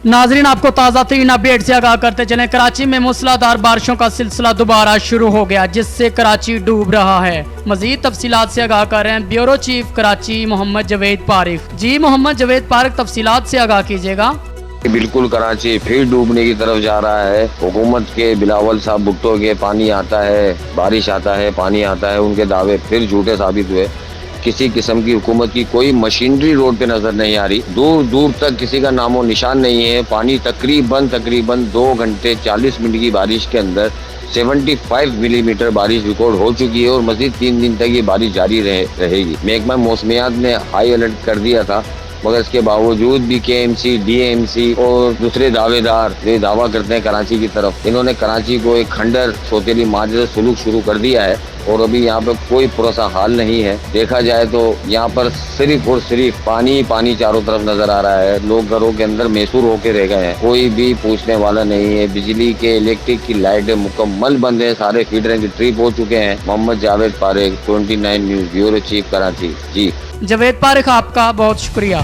नाजरीन, आपको ताज़ा तरीन अपडेट से आगाह करते चलें। कराची में मूसलाधार बारिशों का सिलसिला दोबारा शुरू हो गया, जिससे कराची डूब रहा है। मजीद तफसीलात से आगाह कर रहे हैं ब्यूरो चीफ कराची मोहम्मद जवेद पारिक। जी मोहम्मद जवेद पारिक, तफसीलात से आगाह कीजिएगा। बिल्कुल कराची फिर डूबने की तरफ जा रहा है। हुकूमत के बिलावल साहब भुट्टो के पानी आता है, बारिश आता है, पानी आता है, उनके दावे फिर झूठे साबित हुए। किसी किस्म की हुकूमत की कोई मशीनरी रोड पे नजर नहीं आ रही। दूर दूर तक किसी का नामो निशान नहीं है। पानी तकरीबन 2 घंटे 40 मिनट की बारिश के अंदर 75 मिलीमीटर बारिश रिकॉर्ड हो चुकी है और मजीद 3 दिन तक ये बारिश जारी रहेगी। महकमा मौसमियात ने हाई अलर्ट कर दिया था, मगर इसके बावजूद भी KMC, DMC और दूसरे दावेदार ये दावा करते हैं कराची की तरफ, इन्होंने कराची को एक खंडर सोतेली माजरे सुलूक शुरू कर दिया है और अभी यहाँ पे कोई पुरसा हाल नहीं है। देखा जाए तो यहाँ पर सिर्फ और सिर्फ पानी ही पानी चारों तरफ नजर आ रहा है। लोग घरों के अंदर मैसूर होके रह गए हैं, कोई भी पूछने वाला नहीं है। बिजली के इलेक्ट्रिक की लाइटें मुकम्मल बंद है, सारे फीडरें की ट्रिप हो चुके हैं। Mohammad Javed Parikh, 29 news, bureau chief Karachi. जी जवेद पारिक, आपका बहुत शुक्रिया।